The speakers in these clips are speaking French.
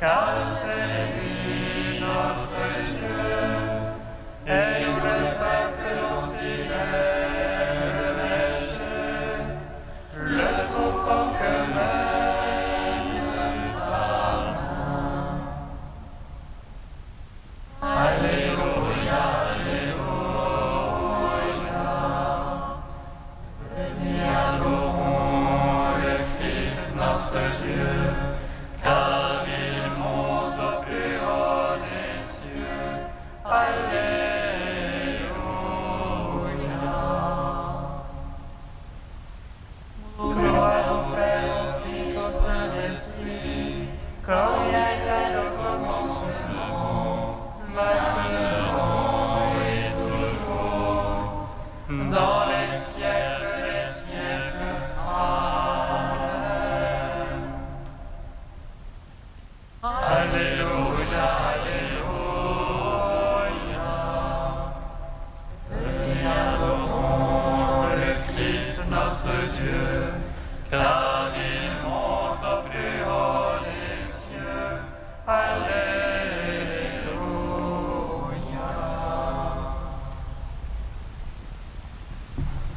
car c'est lui notre Dieu, et nous le peuple dont il est le berger, le troupeau que mène sa main. Alléluia, Alléluia, venez adorons le Christ notre Dieu, car il monte au plus haut des cieux. Alléluia. Gloire au Père, au Fils, au Saint-Esprit, comme il était au commencement, maintenant et toujours, dans les siècles des siècles. Amen. Alléluia, Alléluia. Venez adorons le Christ notre Dieu, car il monte au plus haut des cieux. Alléluia.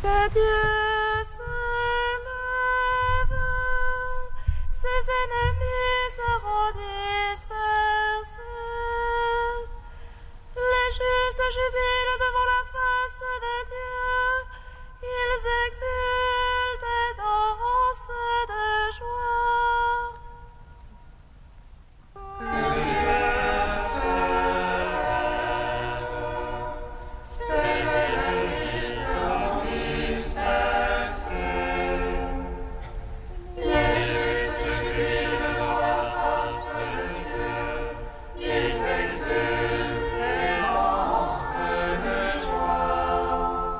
Que Dieu se lève, ses ennemis seront dispersés. Les justes jubilent devant la face de Dieu, ils exultent et dansent de joie. Que Dieu se lève, ses ennemis seront dispersés. Les justes jubilent devant la face de Dieu, ils exultent et dansent de joie.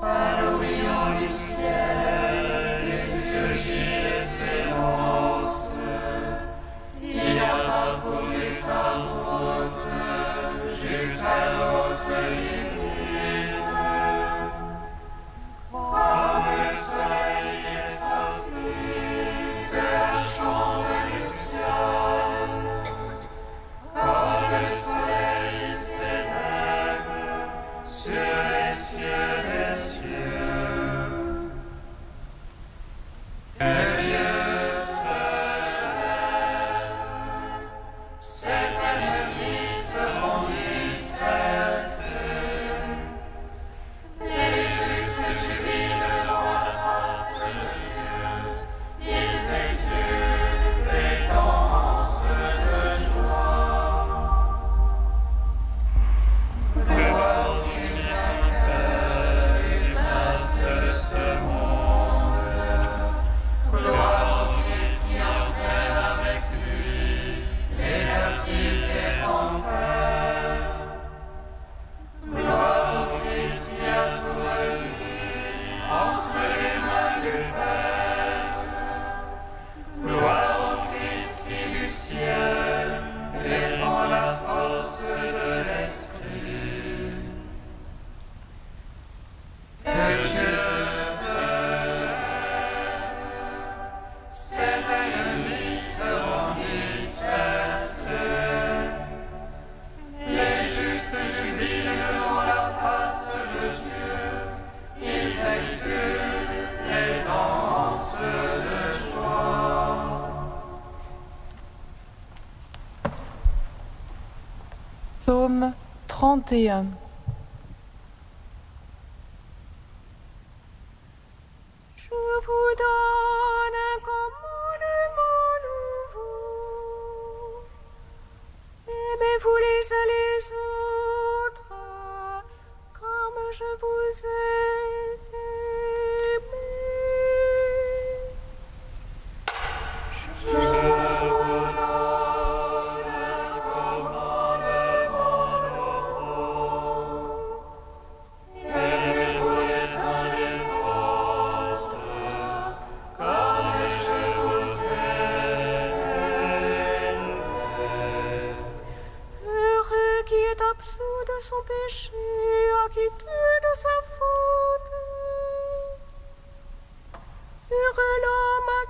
Allouions du ciel les cieux gîtes s'élancent. Il n'y a pas pour lui sa route jusqu'à l'autre limite. Quand le soleil est sorti de la chambre nuptiale, quand le soleil s'élève sur les cieux des cieux, que Dieu se lève, ses ennemis seront dispersés. Les justes jubilent devant la face de Dieu, ils exultent et dansent de joie. Gloire au Christ vainqueur du prince de ce monde. Gloire au Christ qui entraîne avec lui les captifs des enfers. Gloire au Christ qui a tout remis entre les mains du Père. Gloire au Christ qui du ciel répand la force de l'Esprit. Que Dieu se lève, ses ennemis seront dispersés. Les justes jubilent devant la face de Dieu, ils exultent et dansent de joie. Psaume 31. Je vous donne un commandement nouveau. Aimez-vous les uns les autres, comme je vous ai aimé. Je vous donne un commandement nouveau.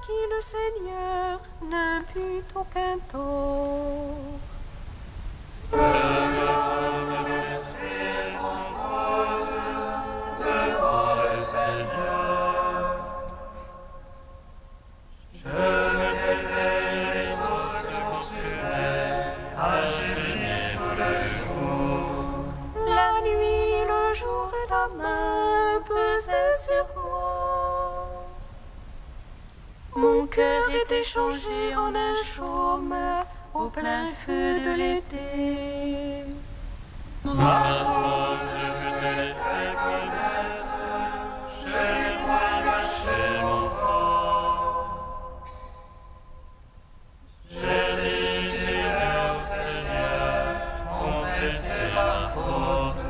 qui le Seigneur n'impute aucun tort. La nuit, le jour et ta main pesaient sur moi. Mon cœur était changé en un chaume au plein feu de l'été. Ma faute, je te l'ai fait connaître, je n'ai point caché mon corps. J'ai dit, j'irai au Seigneur, confesser ma faute.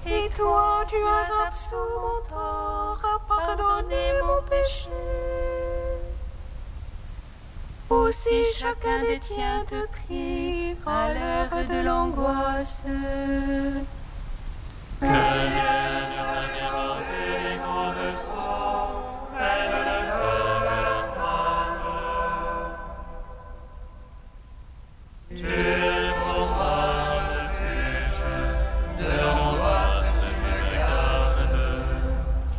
Et toi, tu as absous mon tort, as pardonné mon péché. Aussi chacun des tiens te prie à l'heure de l'angoisse. Que vienne ta débordée les grandes eaux, elles ne peuvent l'atteindre. Tu es pour moi un refuge, de l'angoisse tu me gardes.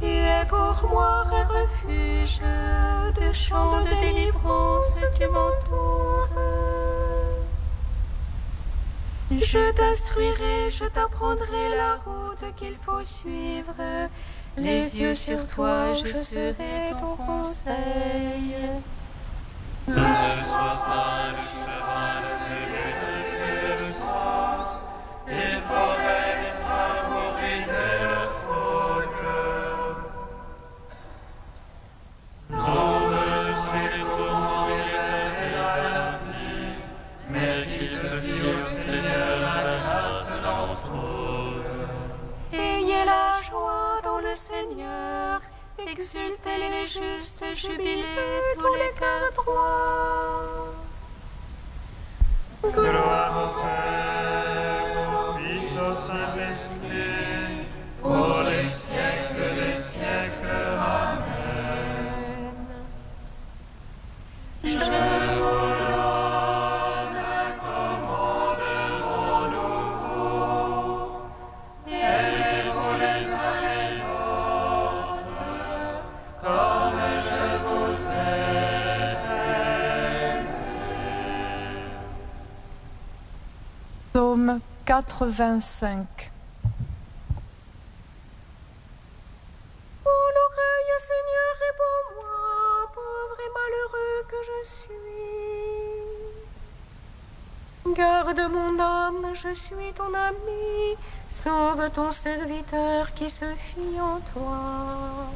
Tu es pour moi un refuge, de chants de délivrance tu m'entoures. Je t'instruirai, je t'apprendrai la route qu'il faut suivre. Les yeux sur toi, je serai ton conseil. Ne sois pas le cheval de l'espérance, il faudrait des femmes pour brider le foule. Non, je suis des tourments réservés à l'ennemi, mais qui se fie au Seigneur, la grâce l'entoure. Ayez la joie dans le Seigneur, exultez les justes, jubilez tous les cœurs droits. Gloire au Père, au Fils, au Saint-Esprit, pour les siècles des siècles. Amen. Je vous donne un commandement nouveau, aimez-vous les uns les autres, comme je vous aime. Psaume 85. Oh l'oreille, Seigneur, réponds-moi, pauvre et malheureux que je suis. Garde mon âme, je suis ton ami, sauve ton serviteur qui se fie en toi.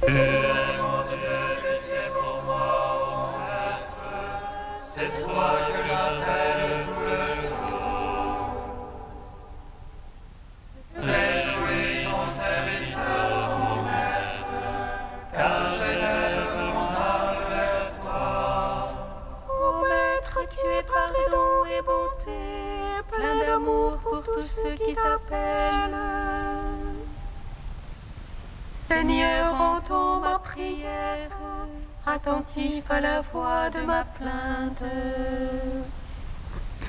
Tu es mon Dieu, pitié pour moi, ô Maître, c'est toi que j'appelle tout le jour. Réjouis ton serviteur, mon Maître, car j'élève mon âme vers toi. Ô Maître, tu es pardon et bonté, plein d'amour pour tous ceux qui t'appellent. Seigneur, entends ma prière, attentif à la voix de ma plainte.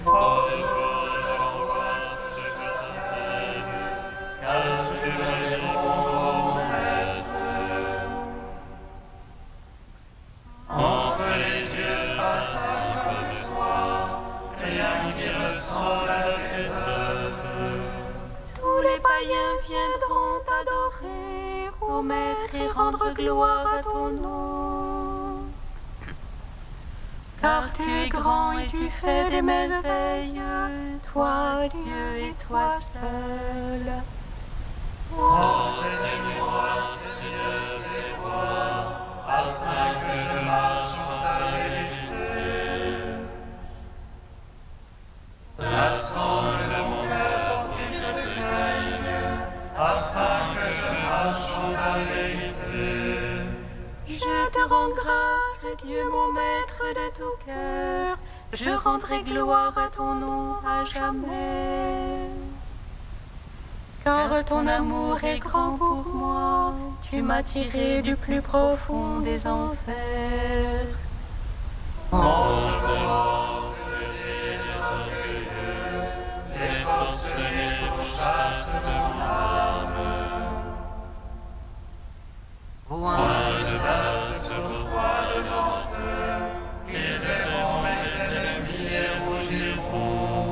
Au jour de l'angoisse, je t'appelle, car tu me réponds, mon Maître. Entre les yeux passibles de toi, rien qui ressemble à tes œuvres. Tous les païens viendront t'adorer, ô Maître, et rendre gloire à ton nom. Car tu es grand et tu fais des merveilles, toi Dieu et toi seul. Enseigne-moi, Seigneur, tes voies, afin que je marche en ta vérité. Rassemble mon cœur pour qu'il te craigne, afin que je marche en ta vérité. Je te rends grâce, Dieu mon Maître de tout cœur, je rendrai gloire à ton nom à jamais. car ton amour est grand pour moi. Tu m'as tiré du plus profond des enfers. Les forces les pourchassent de mon âme. Point de base pour toi devant eux, ils verront mes ennemis et rougiront.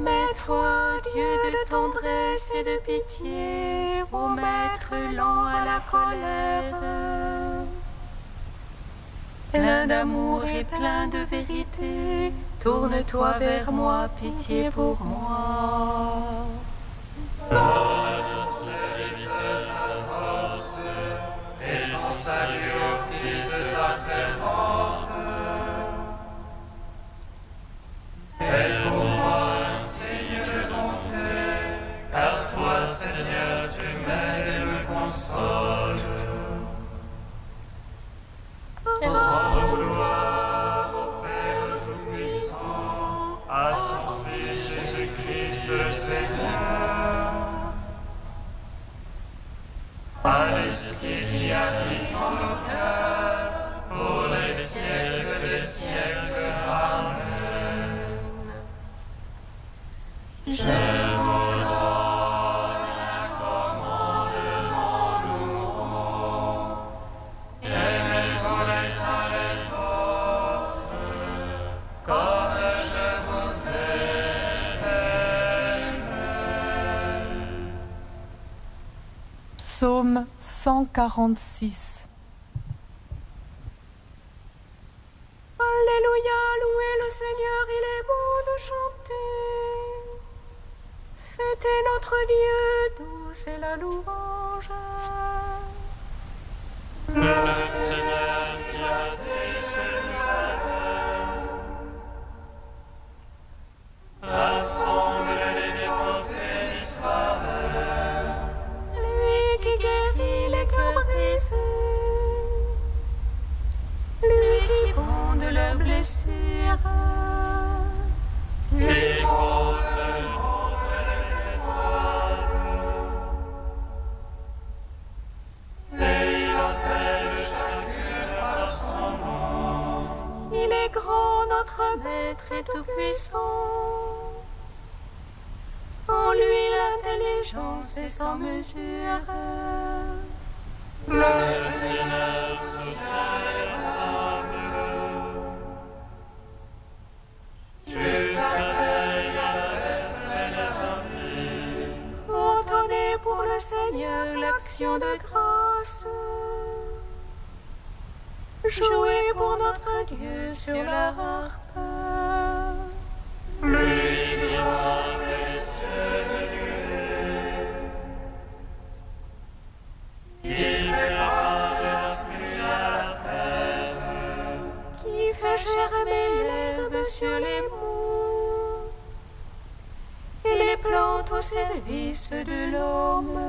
Mais toi, Dieu de tendresse et de pitié, ô Maître lent à la colère, plein d'amour et plein de vérité, tourne-toi vers moi, pitié pour moi. Donne à ton serviteur ta force, et ton salut au fils de ta servante. Fais pour moi un signe de bonté, car toi, Seigneur, tu m'aides et me consoles. Rends gloire au Père Tout-Puissant, à son Fils Jésus-Christ le Seigneur, à l'Esprit qui habite en nos cœurs, pour les siècles des siècles. Amen. Je vous donne un commandement nouveau. Aimez-vous les uns les autres, comme je vous aime. Psaume 146. Alléluia, louez le Seigneur, il est bon de chanter. Fêtez notre Dieu, douce est la louange. Le Seigneur qui a fait Jérusalem rassemble les déportés d'Israël. Lui qui guérit les cœurs brisés, lui qui bonde leurs blessures, Qui compte le nombre des étoiles, et il appelle chacune par son nom. il est grand, notre Maître et tout-puissant. En lui l'intelligence est sans mesure. Le Seigneur soutient les humbles, jusqu'à veille à la baisse des impies. Entonnez pour le Seigneur l'action de grâce. Jouez pour notre Dieu sur la harpe. Lui qui rend les cieux de nuée, qui fait paraître la pluie à la terre, Qui fait germer l'herbe sur les monts et les plantes au service de l'homme.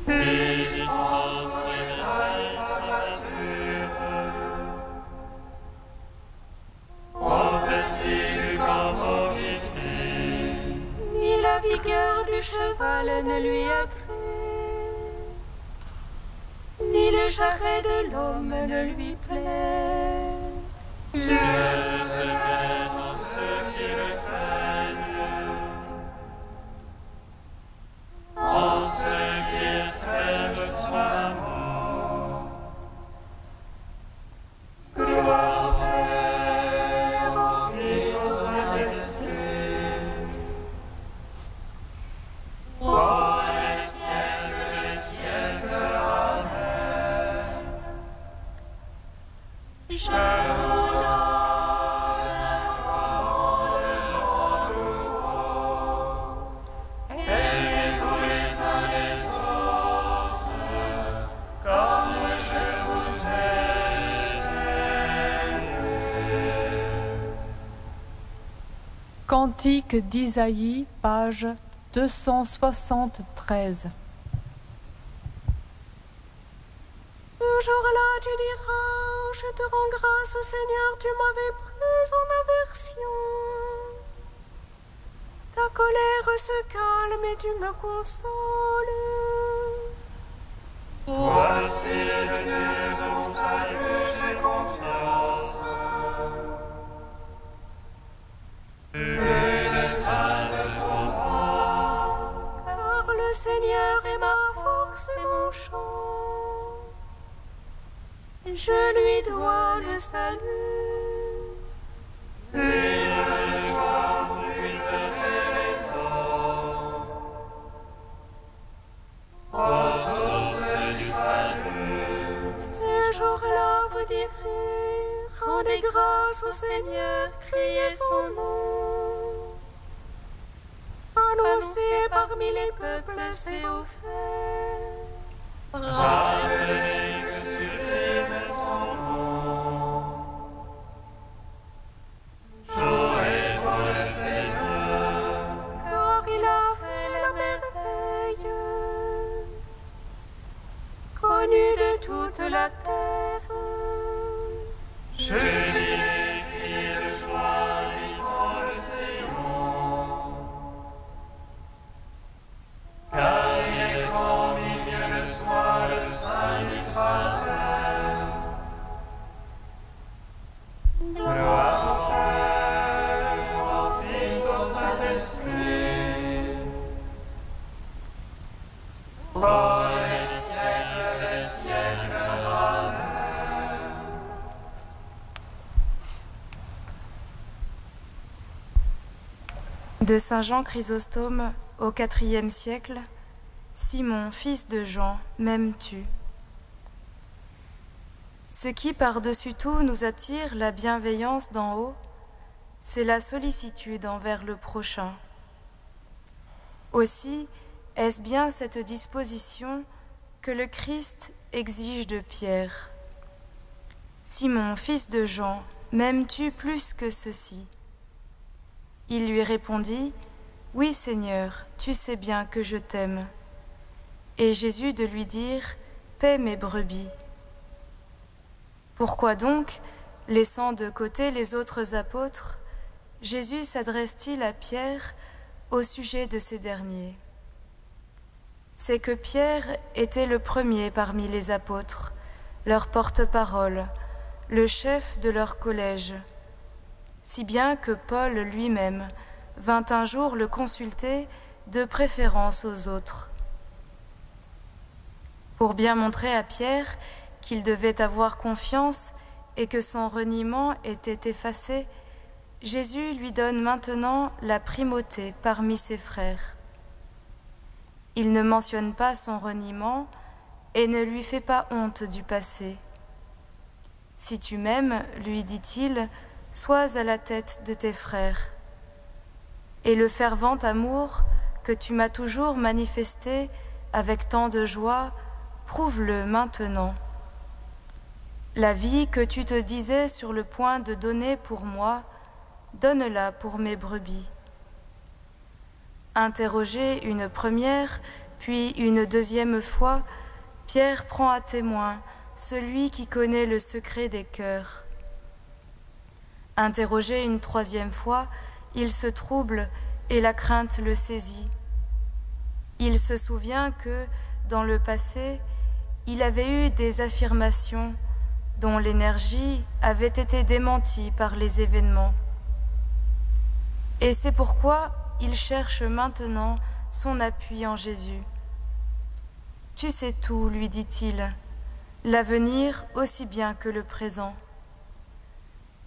qui dispense les grailles sa pâture, au petit du corbeau qui crie. Ni la vigueur du cheval ne lui attrait, ni le jarret de l'homme ne lui plaît. Dieu se plaît en ceux qui le craignent, en ceux qui espèrent son amour. Gloire au Père, au Fils, au Saint-Esprit, pour les siècles des siècles. Amen. Je vous donne un commandement nouveau. Aimez-vous les uns les autres, comme je vous aime. Cantique d'Isaïe, page 273. Ce jour-là, tu diras, je te rends grâce, Seigneur, tu m'avais pris en aversion. Ta Ma colère se calme et tu me consoles. Voici le Dieu de mon salut, j'ai confiance. Une crainte pour moi. Car le Seigneur est ma force et mon chant. Je lui dois le salut. Une joie plus raison. Ô source du salut. Ce jour-là, vous direz, rendez grâce au Seigneur, criez son nom. Annoncez parmi les peuples ses hauts faits. Rappelez que sublime est son nom. Jouez pour le Seigneur. Car il a fait la merveille, connue de toute la terre. Jubilez, criez de joie, livrant le Sion. Car il est grand au milieu de toi, le Saint d'Israël. Gloire au Père, au Fils, au Saint-Esprit. Pour les siècles des siècles. Amen. De Saint Jean Chrysostome au IVe siècle, Simon, fils de Jean, m'aimes-tu? Ce qui par-dessus tout nous attire la bienveillance d'en haut, c'est la sollicitude envers le prochain. Aussi, est-ce bien cette disposition que le Christ exige de Pierre? Simon, fils de Jean, m'aimes-tu plus que ceci? Il lui répondit, « Oui, Seigneur, tu sais bien que je t'aime. » Et Jésus de lui dire, « Paie mes brebis. » Pourquoi donc, laissant de côté les autres apôtres, Jésus s'adresse-t-il à Pierre au sujet de ces derniers? C'est que Pierre était le premier parmi les apôtres, leur porte-parole, le chef de leur collège, si bien que Paul lui-même vint un jour le consulter de préférence aux autres. Pour bien montrer à Pierre qu'il devait avoir confiance et que son reniement était effacé, Jésus lui donne maintenant la primauté parmi ses frères. Il ne mentionne pas son reniement et ne lui fait pas honte du passé. « Si tu m'aimes, lui dit-il, sois à la tête de tes frères. Et le fervent amour que tu m'as toujours manifesté avec tant de joie, prouve-le maintenant. La vie que tu te disais sur le point de donner pour moi, donne-la pour mes brebis. » Interrogé une première, puis une deuxième fois, Pierre prend à témoin celui qui connaît le secret des cœurs. Interrogé une troisième fois, il se trouble et la crainte le saisit. Il se souvient que, dans le passé, il avait eu des affirmations dont l'énergie avait été démentie par les événements. Et c'est pourquoi il cherche maintenant son appui en Jésus. « Tu sais tout, lui dit-il, l'avenir aussi bien que le présent.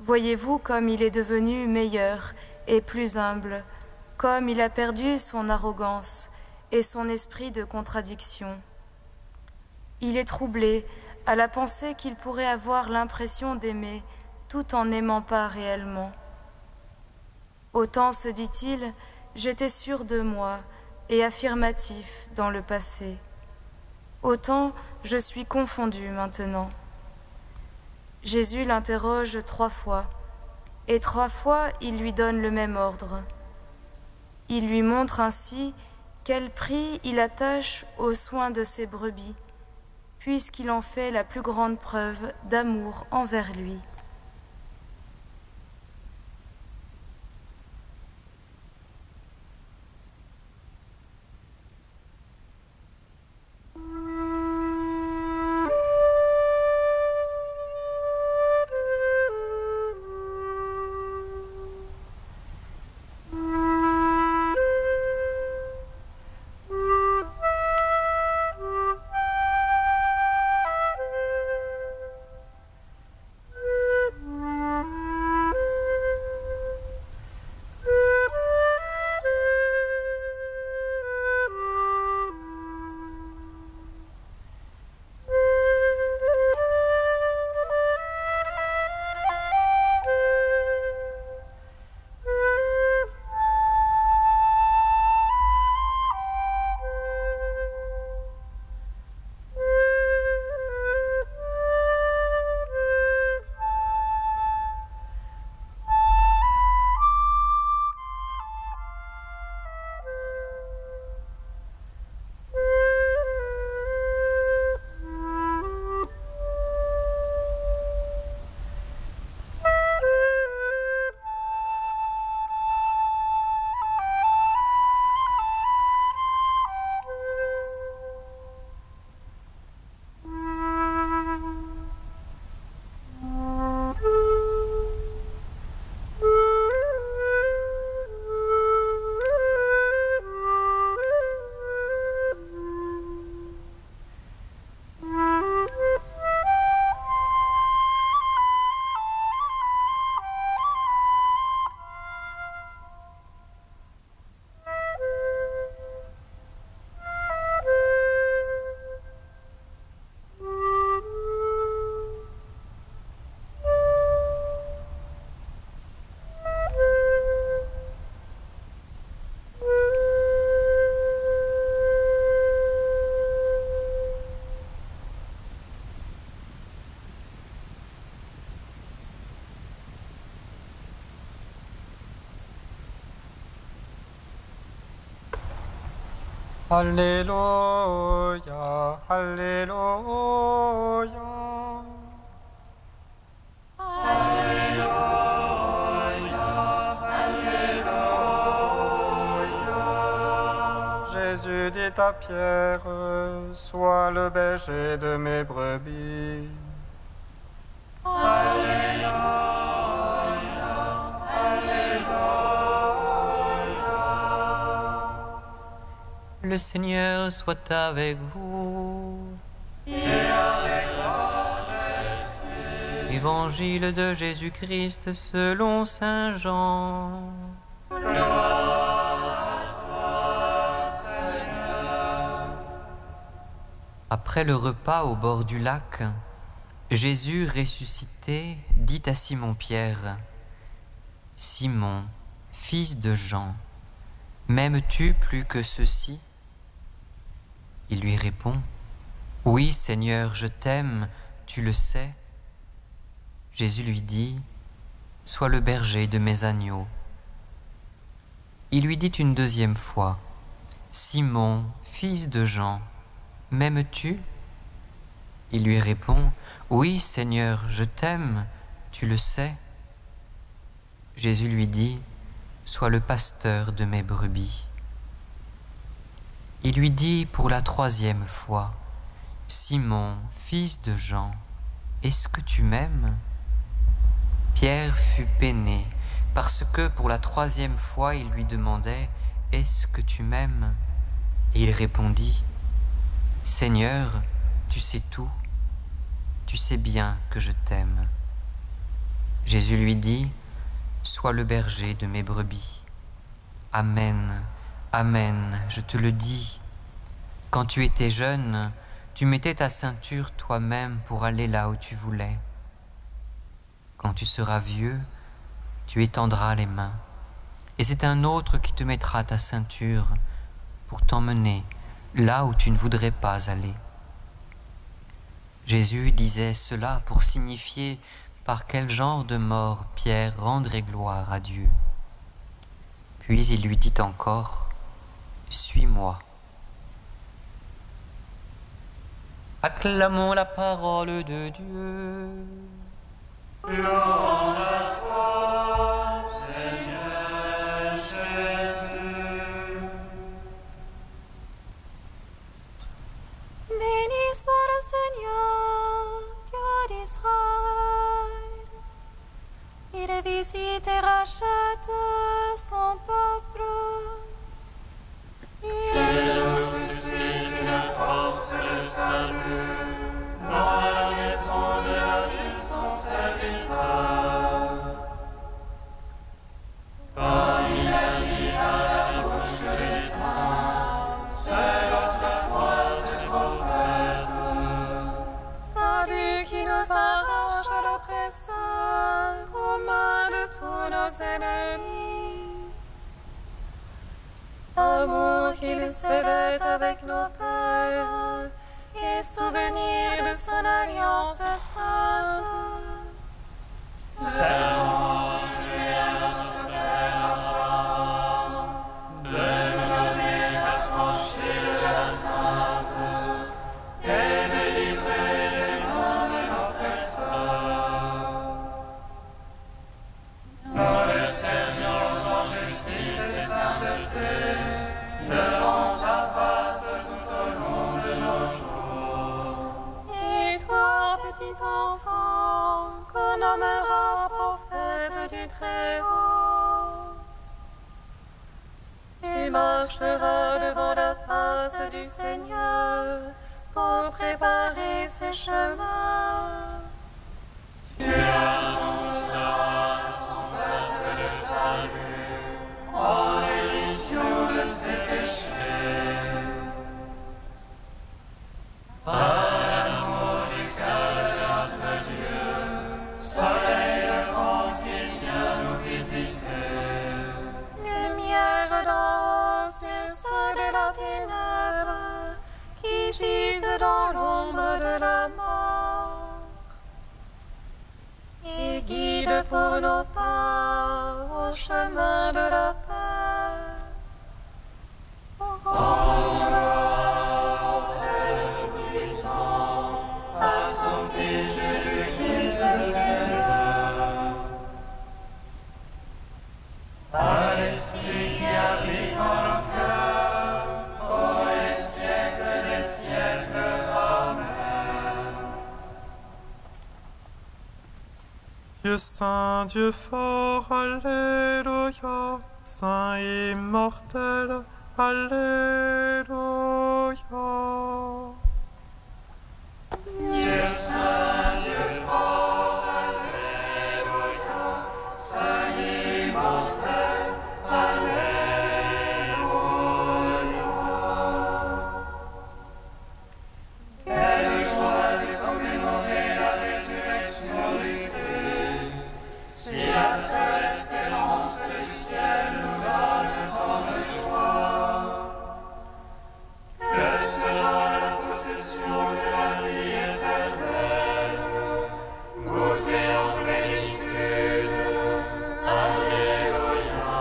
Voyez-vous comme il est devenu meilleur et plus humble, comme il a perdu son arrogance et son esprit de contradiction. Il est troublé à la pensée qu'il pourrait avoir l'impression d'aimer tout en n'aimant pas réellement. Autant, se dit-il, j'étais sûr de moi et affirmatif dans le passé. Autant je suis confondu maintenant. » Jésus l'interroge 3 fois, et 3 fois il lui donne le même ordre. Il lui montre ainsi quel prix il attache aux soins de ses brebis, puisqu'il en fait la plus grande preuve d'amour envers lui. Alléluia, Alléluia. Jésus dit à Pierre, sois le berger de mes brebis. Alléluia, Alléluia. Le Seigneur soit avec vous. Et avec votre esprit. Évangile de Jésus-Christ selon saint Jean. Après le repas au bord du lac, Jésus ressuscité dit à Simon-Pierre, « Simon, fils de Jean, m'aimes-tu plus que ceux-ci » Il lui répond, « Oui, Seigneur, je t'aime, tu le sais. » Jésus lui dit, « Sois le berger de mes agneaux. » Il lui dit une deuxième fois, « Simon, fils de Jean, m'aimes-tu » Il lui répond, « Oui, Seigneur, je t'aime, tu le sais. » Jésus lui dit, « Sois le pasteur de mes brebis. » Il lui dit pour la troisième fois, « Simon, fils de Jean, est-ce que tu m'aimes » Pierre fut peiné, parce que pour la troisième fois il lui demandait, « Est-ce que tu m'aimes » Et il répondit, « Seigneur, tu sais tout, tu sais bien que je t'aime. » Jésus lui dit, « Sois le berger de mes brebis. » Amen, amen, je te le dis. Quand tu étais jeune, tu mettais ta ceinture toi-même pour aller là où tu voulais. Quand tu seras vieux, tu étendras les mains, et c'est un autre qui te mettra ta ceinture pour t'emmener là où tu ne voudrais pas aller. Jésus disait cela pour signifier par quel genre de mort Pierre rendrait gloire à Dieu. Puis il lui dit encore, « Suis-moi. » Acclamons la parole de Dieu. Louange à toi, Seigneur Jésus. Béni soit le Seigneur, Dieu d'Israël. Il visite et rachète son peuple. Il nous suscite une force de salut dans la maison de la vie de son serviteur. Comme il a dit par la bouche des saints, c'est autrefois ses prophètes. Salut qui nous arrache à l'oppresseur, aux mains de tous nos ennemis. Amour qu'il scellait avec nos pères, et souvenir de son alliance sainte. C'est l'ange et à notre Père Abraham de nous nommer affranchis de la crainte et délivrer des mains de l'oppresseur. Nous le servions en justice et sainteté devant sa face tout au long de nos jours. Et toi, petit enfant, qu'on nommera prophète du Très-Haut, tu marcheras devant la face du Seigneur pour préparer ses chemins. Tu annonceras à son peuple le salut en rémission de ses péchés. Par l'amour du cœur de notre Dieu, soleil levant qui vient nous visiter. Lumière dans sur ceux de la ténèbre qui gisent dans l'ombre de la mort. Et guide pour nos pas au chemin de la paix. Dieu saint, Dieu fort, Alléluia. Saint immortel, Alléluia. Dieu saint, Dieu fort, Alléluia. Saint immortel, Alléluia. Quelle joie de commémorer la résurrection du Christ, si la seule espérance du ciel nous donne tant de joie. Que sera la possession de la vie éternelle, goûter en plénitude. Alléluia.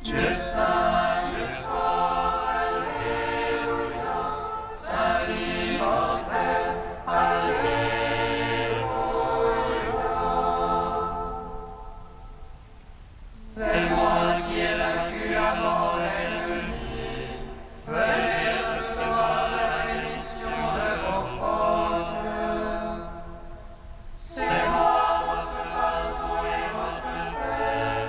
Dieu saint, Dieu fort, Alléluia. Saint immortel, Alléluia. C'est moi qui ai vaincu à mort l'ennemi. Venez recevoir la rémission de vos fautes. C'est moi votre pardon et votre paix.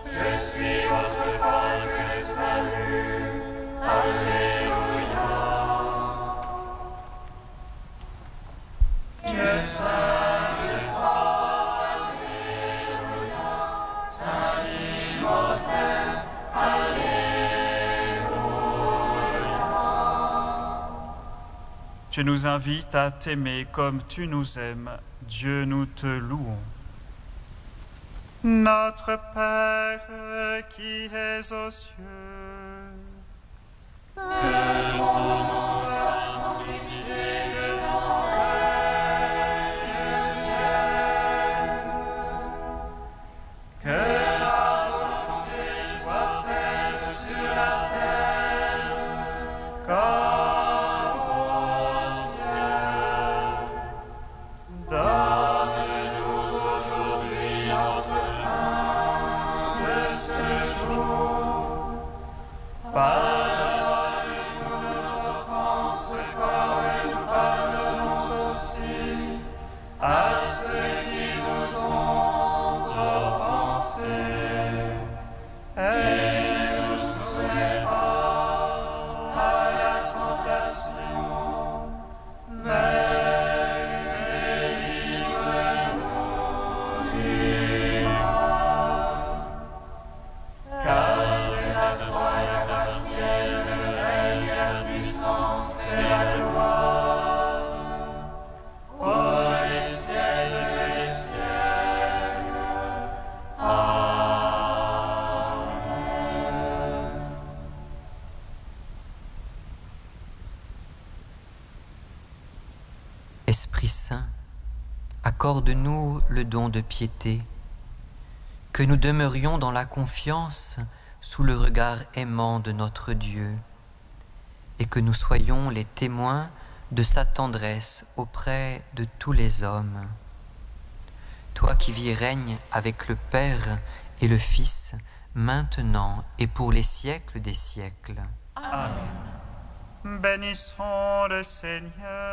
Je suis votre Pâque et le salut. Alléluia. Dieu saint, Dieu fort, Alléluia. Saint immortel, Alléluia. Tu nous invites à t'aimer comme tu nous aimes. Dieu, nous te louons. Notre Père qui es aux cieux, Que ton nom soit sanctifié, que ton règne vienne. Que ta volonté soit faite sur la terre comme au ciel. Donne-nous aujourd'hui notre pain de ce jour. Pardonne-nous nos offenses comme nous pardonnons aussi à ceux qui nous ont offensés. Et ne nous soumets pas à la tentation, mais délivre-nous du mal. Car c'est à toi qu'appartiennent le règne, la puissance et la gloire, pour les siècles des siècles. Amen. Esprit Saint, accorde-nous le don de piété, que nous demeurions dans la confiance sous le regard aimant de notre Dieu, et que nous soyons les témoins de sa tendresse auprès de tous les hommes. Toi qui vis et règnes avec le Père et le Fils, maintenant et pour les siècles des siècles. bénissons le Seigneur.